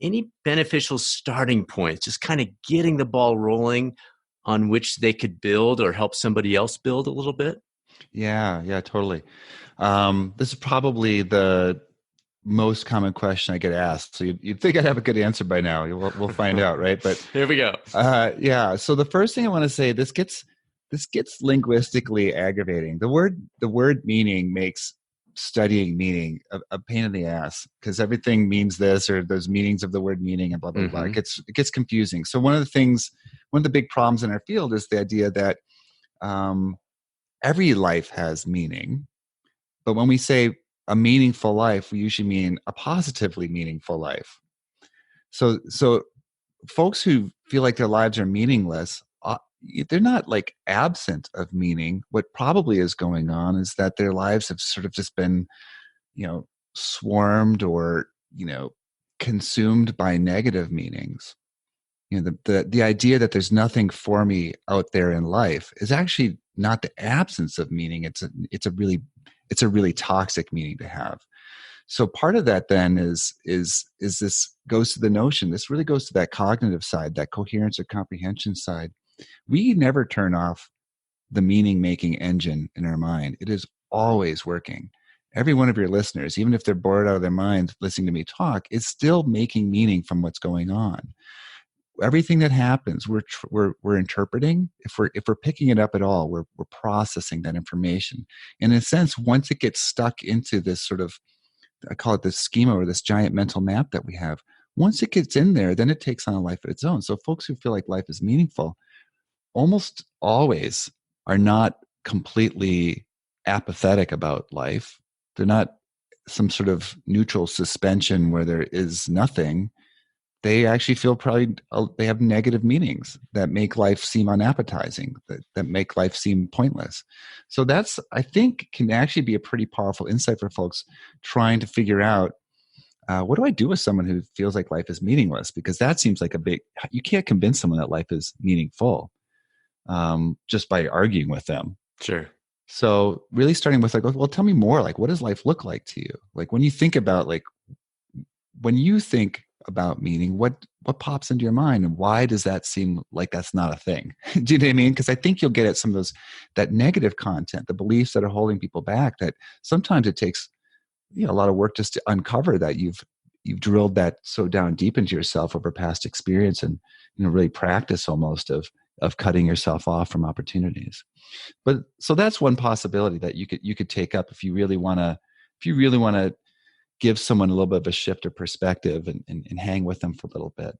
Any beneficial starting points, just kind of getting the ball rolling on which they could build or help somebody else build a little bit? Yeah, totally. This is probably the most common question I get asked. So you'd think I'd have a good answer by now. We'll find out, right? But Here we go. yeah. So the first thing I want to say, this gets linguistically aggravating. The word meaning makes studying meaning a pain in the ass because everything means this or there's meanings of the word meaning and blah blah blah. It gets confusing. So one of the big problems in our field is the idea that um, every life has meaning, but when we say a meaningful life, we usually mean a positively meaningful life. So folks who feel like their lives are meaningless, they're not like absent of meaning. What probably is going on is that their lives have sort of just been, swarmed or, consumed by negative meanings. The idea that there's nothing for me out there in life is actually not the absence of meaning. It's a really toxic meaning to have. So part of that then is this goes to the notion. This really goes to that cognitive side, that coherence or comprehension side. We never turn off the meaning making engine in our mind. It is always working. Every one of your listeners, even if they're bored out of their minds listening to me talk, is still making meaning from what's going on. Everything that happens, we're interpreting. If we're picking it up at all, we're processing that information. And in a sense, once it gets stuck into this sort of, I call it this schema or this giant mental map that we have, once it gets in there, then it takes on a life of its own. So folks who feel like life is meaningful almost always are not completely apathetic about life. They're not some sort of neutral suspension where there is nothing. They actually feel probably they have negative meanings that make life seem unappetizing, that make life seem pointless. So that's, I think, can actually be a pretty powerful insight for folks trying to figure out, what do I do with someone who feels like life is meaningless? Because that seems like you can't convince someone that life is meaningful just by arguing with them. Sure. So really starting with like, well, tell me more. Like, what does life look like to you? Like when you think about meaning, what pops into your mind, and why does that seem like that's not a thing? Do you know what I mean? Because I think you'll get at some of that negative content, the beliefs that are holding people back. That sometimes it takes a lot of work just to uncover that you've drilled that so down deep into yourself over past experience, and really practice almost of cutting yourself off from opportunities. But so that's one possibility that you could take up if you really want to give someone a little bit of a shift of perspective and hang with them for a little bit.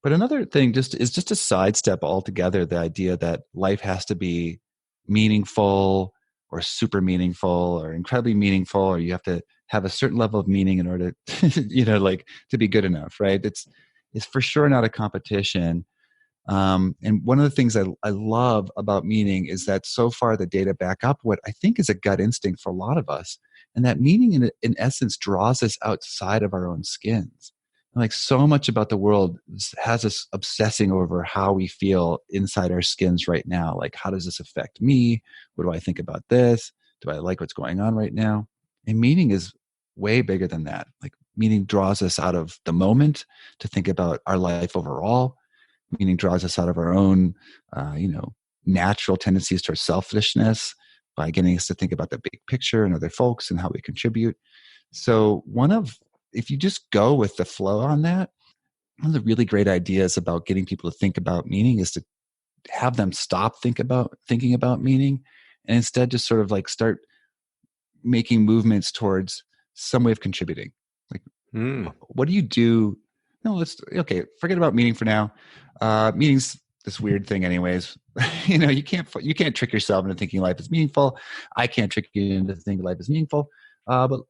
But another thing is just to sidestep altogether the idea that life has to be meaningful or super meaningful or incredibly meaningful, or you have to have a certain level of meaning in order to, to be good enough, right? It's for sure not a competition. And one of the things I love about meaning is that so far the data back up what I think is a gut instinct for a lot of us. And that meaning in essence draws us outside of our own skins. Like so much about the world has us obsessing over how we feel inside our skins right now. Like, how does this affect me? What do I think about this? Do I like what's going on right now? And meaning is way bigger than that. Like meaning draws us out of the moment to think about our life overall. Meaning draws us out of our own, natural tendencies towards selfishness by getting us to think about the big picture and other folks and how we contribute. So if you just go with the flow on that, one of the really great ideas about getting people to think about meaning is to have them stop thinking about meaning and instead just sort of like start making movements towards some way of contributing. Like, what do you do? No, forget about meaning for now. Meaning's this weird thing anyways. You can't trick yourself into thinking life is meaningful. I can't trick you into thinking life is meaningful. But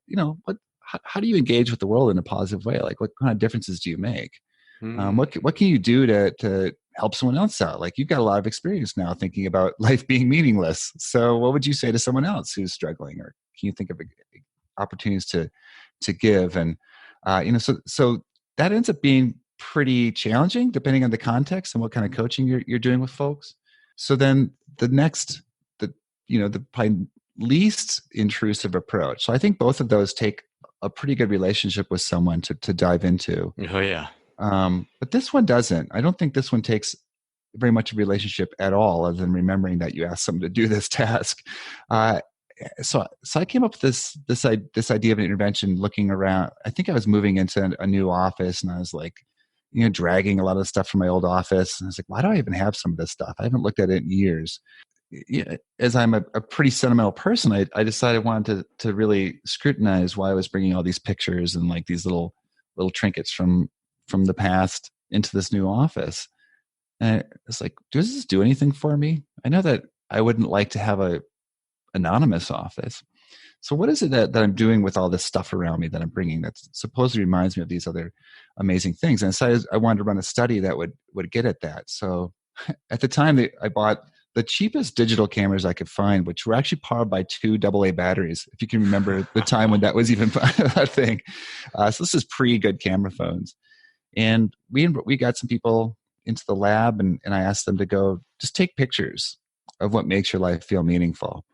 how do you engage with the world in a positive way? Like what kind of differences do you make? What can you do to help someone else out? Like you've got a lot of experience now thinking about life being meaningless. So what would you say to someone else who's struggling, or can you think of opportunities to give? And so that ends up being pretty challenging depending on the context and what kind of coaching you're doing with folks. So then the probably least intrusive approach. So I think both of those take a pretty good relationship with someone to dive into. Oh yeah. But this one doesn't. I don't think this one takes very much of a relationship at all, other than remembering that you asked someone to do this task. so I came up with this idea of an intervention looking around. I think I was moving into a new office, and I was like, dragging a lot of stuff from my old office. And I was like, why do I even have some of this stuff? I haven't looked at it in years. As I'm a pretty sentimental person, I decided I wanted to really scrutinize why I was bringing all these pictures and like these little trinkets from the past into this new office. And it's like, does this do anything for me? I know that I wouldn't like to have a anonymous office. So what is it that I'm doing with all this stuff around me that I'm bringing that supposedly reminds me of these other amazing things? And so I wanted to run a study that would get at that. So at the time, I bought the cheapest digital cameras I could find, which were actually powered by 2 AA batteries, if you can remember the time when that was even a thing. So this is pre-good camera phones. And we got some people into the lab, and I asked them to go just take pictures of what makes your life feel meaningful.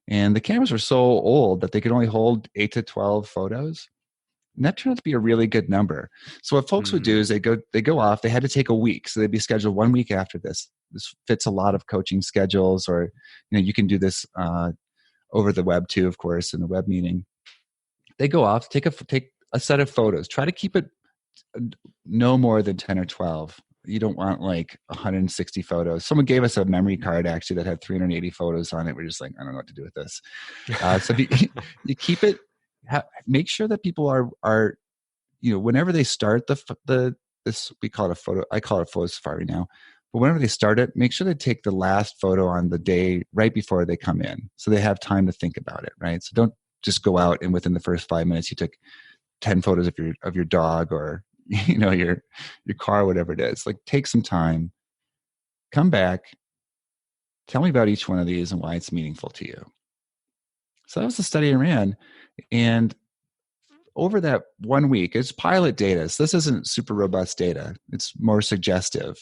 And the cameras were so old that they could only hold 8 to 12 photos. And that turned out to be a really good number. So what folks would do is they go off. They had to take a week. So they'd be scheduled 1 week after this. This fits a lot of coaching schedules, or you can do this over the web too, of course, in the web meeting. They go off, take a set of photos. Try to keep it no more than 10 or 12. You don't want like 160 photos. Someone gave us a memory card actually that had 380 photos on it. We're just like, I don't know what to do with this. So you keep it. Make sure that people are whenever they start this, we call it a photo. I call it a photo safari now. But whenever they start it, make sure they take the last photo on the day right before they come in, so they have time to think about it. Right. So don't just go out and within the first 5 minutes you took 10 photos of your dog or your car, whatever it is. Like, take some time, come back, tell me about each one of these and why it's meaningful to you. So that was the study I ran. And over that 1 week, it's pilot data. So this isn't super robust data. It's more suggestive.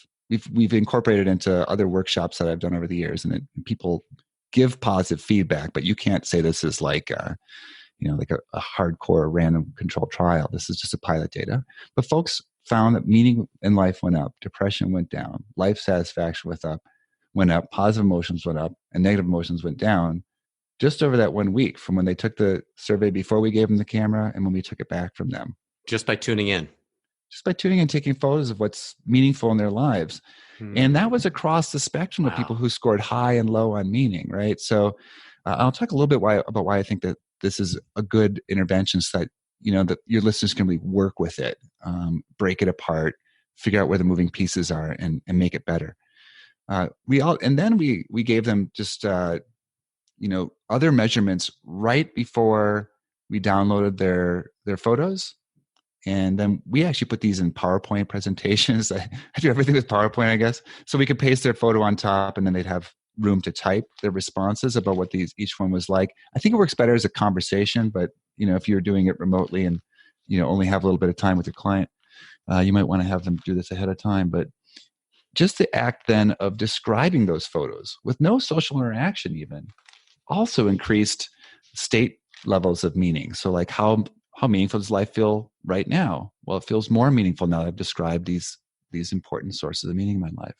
We've incorporated into other workshops that I've done over the years, and people give positive feedback, but you can't say this is like like a hardcore random controlled trial. This is just a pilot data. But folks found that meaning in life went up, depression went down, life satisfaction went up, positive emotions went up, and negative emotions went down just over that 1 week from when they took the survey before we gave them the camera and when we took it back from them. Just by tuning in. Just by tuning in, taking photos of what's meaningful in their lives. And that was across the spectrum of people who scored high and low on meaning, right? So I'll talk a little bit about why I think that this is a good intervention, so that that your listeners can really work with it, break it apart, figure out where the moving pieces are, and make it better. Then we gave them just other measurements right before we downloaded their photos. And then we actually put these in PowerPoint presentations. I do everything with PowerPoint, I guess. So we could paste their photo on top, and then they'd have room to type their responses about what each one was like. I think it works better as a conversation, but if you're doing it remotely and only have a little bit of time with your client, you might want to have them do this ahead of time. But just the act then of describing those photos with no social interaction even also increased state levels of meaning. So like how meaningful does life feel right now? Well, it feels more meaningful now that I've described these important sources of meaning in my life.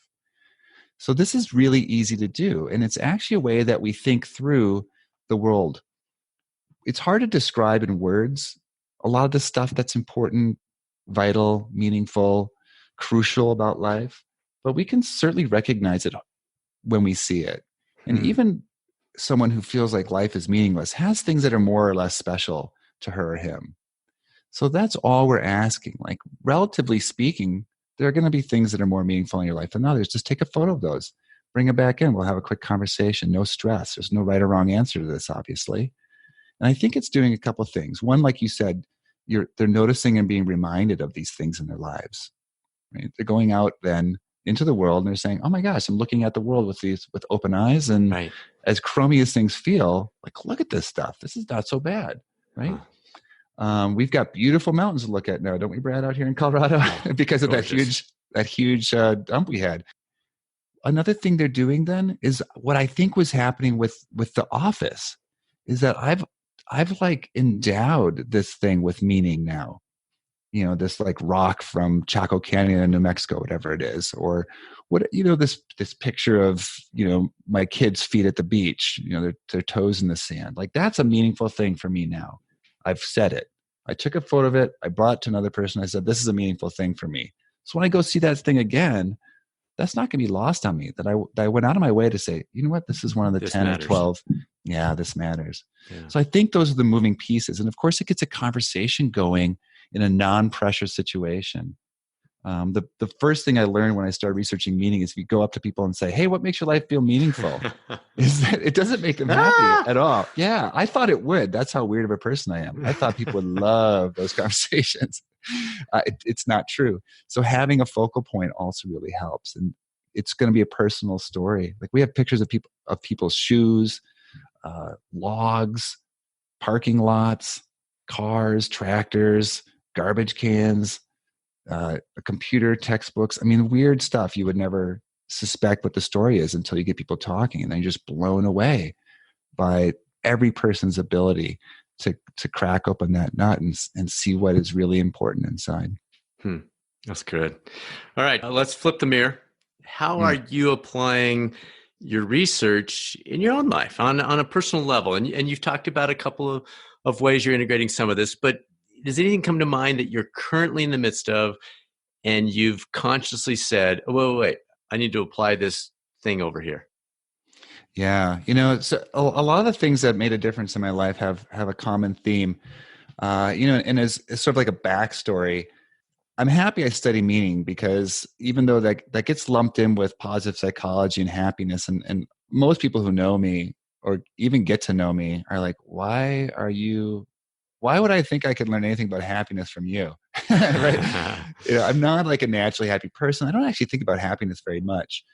So this is really easy to do. And it's actually a way that we think through the world. It's hard to describe in words a lot of the stuff that's important, vital, meaningful, crucial about life, but we can certainly recognize it when we see it. And even someone who feels like life is meaningless has things that are more or less special to her or him. So that's all we're asking. Like, relatively speaking, there are going to be things that are more meaningful in your life than others. Just take a photo of those, bring it back in. We'll have a quick conversation. No stress. There's no right or wrong answer to this, obviously. And I think it's doing a couple of things. One, like you said, they're noticing and being reminded of these things in their lives. Right? They're going out then into the world and they're saying, oh my gosh, I'm looking at the world with open eyes. And as crummy as things feel, like, look at this stuff. This is not so bad. Right? We've got beautiful mountains to look at now, don't we, Brad, out here in Colorado? Because of gorgeous. that huge dump we had. Another thing they're doing then is what I think was happening with the office is that I've like endowed this thing with meaning now. this like rock from Chaco Canyon in New Mexico, whatever it is, or what, this picture of, my kids' feet at the beach, their toes in the sand. Like that's a meaningful thing for me now. I've said it. I took a photo of it. I brought it to another person. I said, this is a meaningful thing for me. So when I go see that thing again, that's not going to be lost on me that I went out of my way to say, you know what, this is one of the this 10 matters. Or 12. Yeah, this matters. Yeah. So I think those are the moving pieces. And of course it gets a conversation going in a non-pressure situation. The first thing I learned when I started researching meaning is if you go up to people and say, hey, what makes your life feel meaningful? Is that it doesn't make them happy at all. Yeah, I thought it would. That's how weird of a person I am. I thought people would love those conversations. It's not true. So having a focal point also really helps. And it's going to be a personal story. Like we have pictures of people's shoes, logs, parking lots, cars, tractors, garbage cans, a computer, textbooks. I mean, weird stuff you would never suspect what the story is until you get people talking, and then you're just blown away by every person's ability to crack open that nut and see what is really important inside. That's good. All right, let's flip the mirror. How are you applying your research in your own life on a personal level? And you've talked about a couple of ways you're integrating some of this, but does anything come to mind that you're currently in the midst of and you've consciously said, oh, wait, I need to apply this thing over here? Yeah. So a lot of the things that made a difference in my life have a common theme, and as sort of like a backstory, I'm happy I study meaning because even though that gets lumped in with positive psychology and happiness, and most people who know me or even get to know me are like, why would I think I could learn anything about happiness from you? Right? I'm not like a naturally happy person. I don't actually think about happiness very much.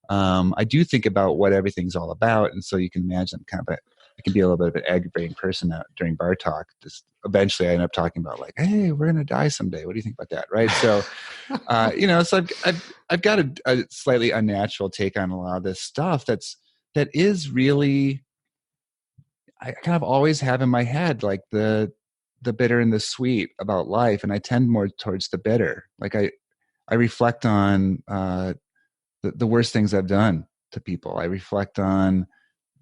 I do think about what everything's all about. And so you can imagine I can be a little bit of an aggravating person during bar talk. Just eventually I end up talking about like, hey, we're going to die someday. What do you think about that? Right. So, so I've got a slightly unnatural take on a lot of this stuff that is really, I kind of always have in my head, like the bitter and the sweet about life. And I tend more towards the bitter. Like I reflect on, the worst things I've done to people. I reflect on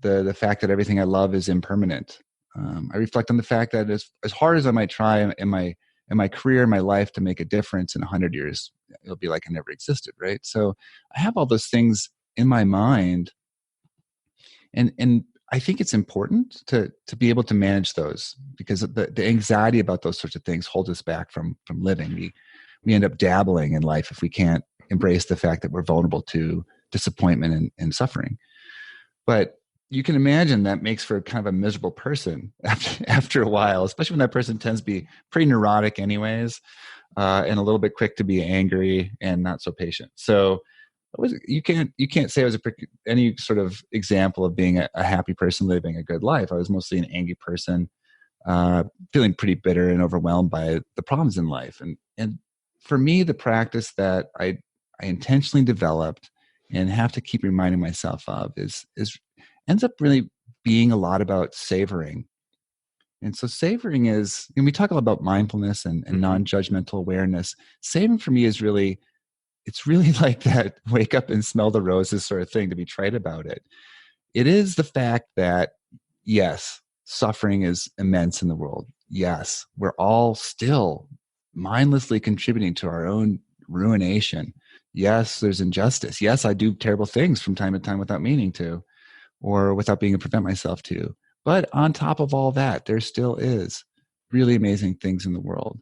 the fact that everything I love is impermanent. I reflect on the fact that as hard as I might try in my career, in my life to make a difference in 100 years, it'll be like I never existed, right? So I have all those things in my mind, and I think it's important to be able to manage those because the anxiety about those sorts of things holds us back from living. We end up dabbling in life if we can't embrace the fact that we're vulnerable to disappointment and suffering. But you can imagine that makes for kind of a miserable person after a while, especially when that person tends to be pretty neurotic anyways, and a little bit quick to be angry and not so patient. So you can't say I was any sort of example of being a happy person living a good life. I was mostly an angry person, feeling pretty bitter and overwhelmed by the problems in life. And for me, the practice that I intentionally developed and have to keep reminding myself of is ends up really being a lot about savoring. And so savoring is, and we talk a lot about mindfulness and non-judgmental awareness. Savoring for me is really, it's really like that wake up and smell the roses sort of thing, to be trite about it. It is the fact that, yes, suffering is immense in the world. Yes, we're all still mindlessly contributing to our own ruination. Yes, there's injustice. Yes, I do terrible things from time to time without meaning to, or without being able to prevent myself to. But on top of all that, there still is really amazing things in the world.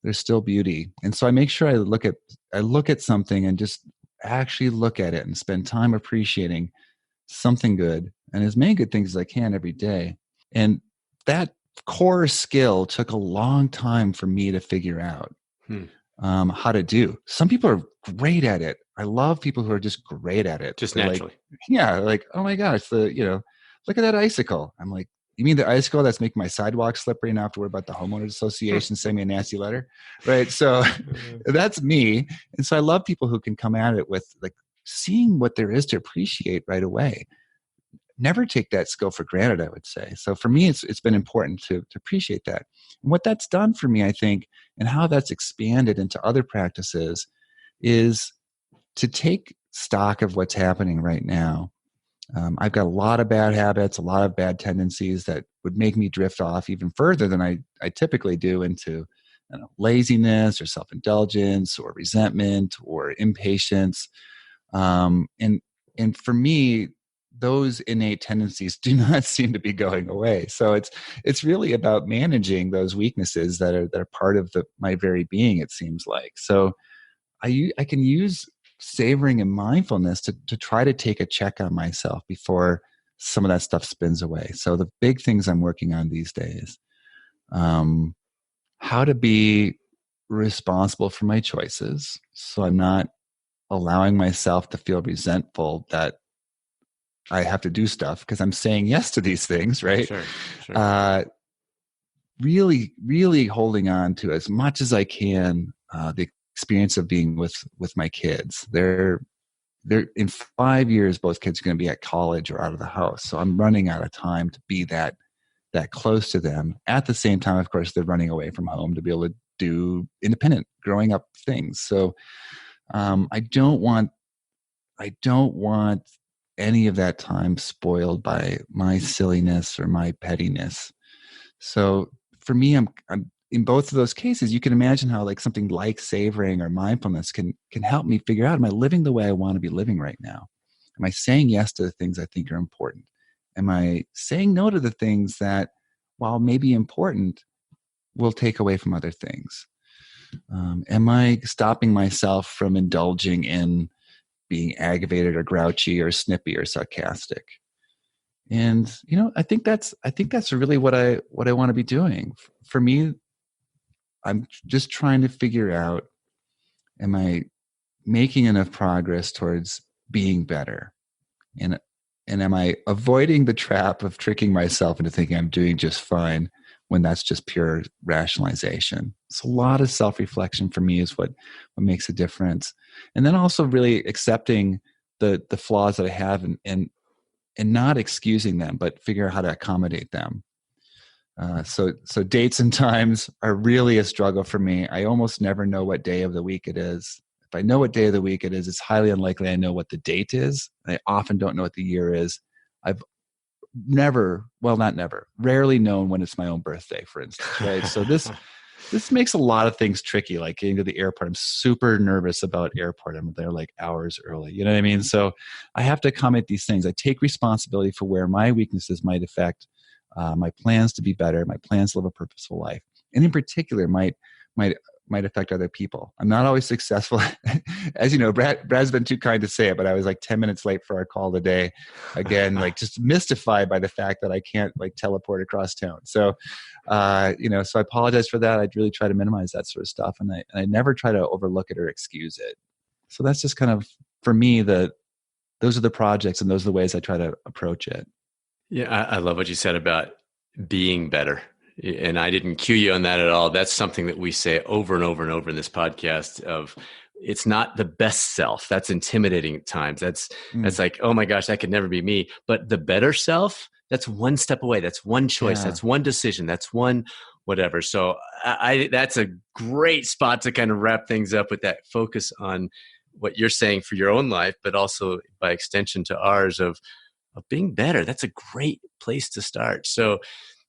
There's still beauty. And so I make sure I look at something and just actually look at it and spend time appreciating something good and as many good things as I can every day. And that core skill took a long time for me to figure out how to do. Some people are great at it. I love people who are just great at it. Just naturally. Like, oh my gosh, look at that icicle. I'm like, you mean the icicle that's making my sidewalk slippery and I have to worry about the homeowners association sending me a nasty letter? Right. So that's me. And so I love people who can come at it with like seeing what there is to appreciate right away. never take that skill for granted, I would say. So for me, it's been important to appreciate that. And what that's done for me, I think, and how that's expanded into other practices is to take stock of what's happening right now. I've got a lot of bad habits, a lot of bad tendencies that would make me drift off even further than I typically do into laziness or self-indulgence or resentment or impatience. And for me, those innate tendencies do not seem to be going away. So it's really about managing those weaknesses that are part of my very being, it seems like. So I can use savoring and mindfulness to try to take a check on myself before some of that stuff spins away. So the big things I'm working on these days, how to be responsible for my choices, so I'm not allowing myself to feel resentful that I have to do stuff because I'm saying yes to these things, right? Sure. Really, really holding on to as much as I can the experience of being with my kids. They're in 5 years, both kids are going to be at college or out of the house. So I'm running out of time to be that close to them. At the same time, of course, they're running away from home to be able to do independent growing up things. So I don't want any of that time spoiled by my silliness or my pettiness. So for me, I'm in both of those cases, you can imagine how like something like savoring or mindfulness can help me figure out, am I living the way I want to be living right now? Am I saying yes to the things I think are important? Am I saying no to the things that, while maybe important, will take away from other things? Am I stopping myself from indulging in being aggravated or grouchy or snippy or sarcastic? And I think that's really what I want to be doing. For me, I'm just trying to figure out, am I making enough progress towards being better? And am I avoiding the trap of tricking myself into thinking I'm doing just fine when that's just pure rationalization? It's a lot of self-reflection for me is what makes a difference. And then also really accepting the flaws that I have and not excusing them, but figure out how to accommodate them. So dates and times are really a struggle for me. I almost never know what day of the week it is. If I know what day of the week it is, it's highly unlikely I know what the date is. I often don't know what the year is. I've rarely known when it's my own birthday, for instance, right? So this makes a lot of things tricky, like getting to the airport. I'm super nervous about airport. I'm there like hours early. You know what I mean? So I have to accommodate these things. I take responsibility for where my weaknesses might affect my plans to be better, my plans to live a purposeful life, and in particular might affect other people. I'm not always successful. As you know, Brad's been too kind to say it, but I was like 10 minutes late for our call today. Again, like just mystified by the fact that I can't like teleport across town. So, so I apologize for that. I'd really try to minimize that sort of stuff. And I never try to overlook it or excuse it. So that's just kind of, for me, those are the projects and those are the ways I try to approach it. Yeah, I love what you said about being better. And I didn't cue you on that at all. That's something that we say over and over and over in this podcast of, it's not the best self. That's intimidating at times. That's like, oh my gosh, that could never be me. But the better self, that's one step away. That's one choice. Yeah. That's one decision. That's one whatever. So that's a great spot to kind of wrap things up with that focus on what you're saying for your own life, but also by extension to ours of being better. That's a great place to start. So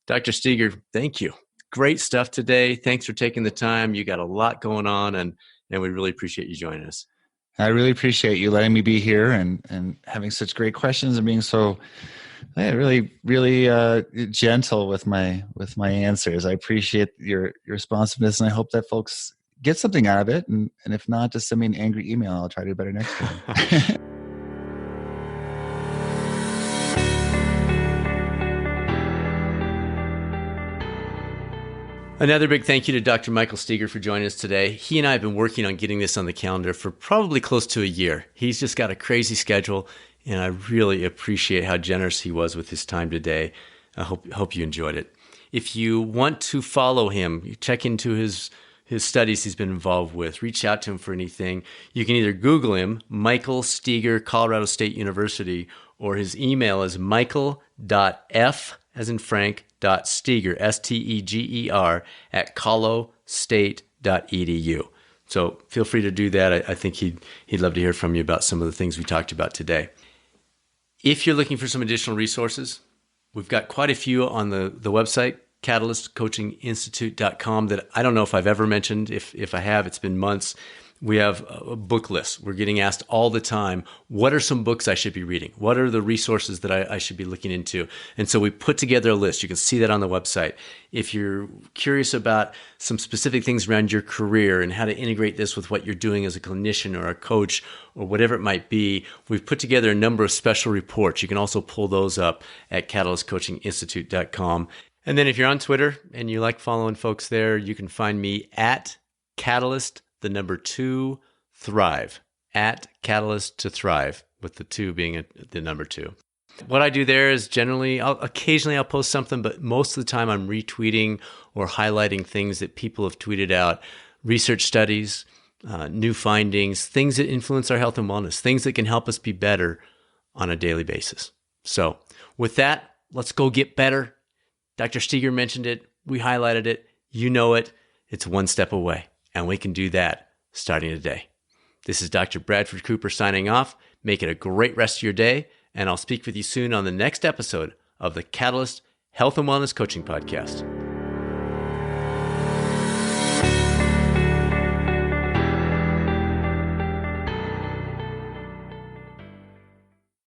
Dr. Steger, thank you. Great stuff today. Thanks for taking the time. You got a lot going on, and we really appreciate you joining us. I really appreciate you letting me be here and having such great questions and being so really, really gentle with my answers. I appreciate your responsiveness, and I hope that folks get something out of it. And if not, just send me an angry email. I'll try to do better next time. Another big thank you to Dr. Michael Steger for joining us today. He and I have been working on getting this on the calendar for probably close to a year. He's just got a crazy schedule, and I really appreciate how generous he was with his time today. I hope you enjoyed it. If you want to follow him, you check into his studies he's been involved with, reach out to him for anything. You can either Google him, Michael Steger, Colorado State University, or his email is michael.f as in Frank, .steger, Steger, at colostate.edu. So feel free to do that. I think he'd love to hear from you about some of the things we talked about today. If you're looking for some additional resources, we've got quite a few on the website, catalystcoachinginstitute.com, that I don't know if I've ever mentioned. If I have, it's been months. We have a book list. We're getting asked all the time, what are some books I should be reading? What are the resources that I should be looking into? And so we put together a list. You can see that on the website. If you're curious about some specific things around your career and how to integrate this with what you're doing as a clinician or a coach or whatever it might be, we've put together a number of special reports. You can also pull those up at catalystcoachinginstitute.com. And then if you're on Twitter and you like following folks there, you can find me at Catalyst, the number 2, Thrive, at Catalyst to Thrive, with the 2 being the number 2. What I do there is generally, occasionally I'll post something, but most of the time I'm retweeting or highlighting things that people have tweeted out, research studies, new findings, things that influence our health and wellness, things that can help us be better on a daily basis. So with that, let's go get better. Dr. Steger mentioned it. We highlighted it. You know it. It's one step away. And we can do that starting today. This is Dr. Bradford Cooper signing off. Make it a great rest of your day, and I'll speak with you soon on the next episode of the Catalyst Health and Wellness Coaching Podcast.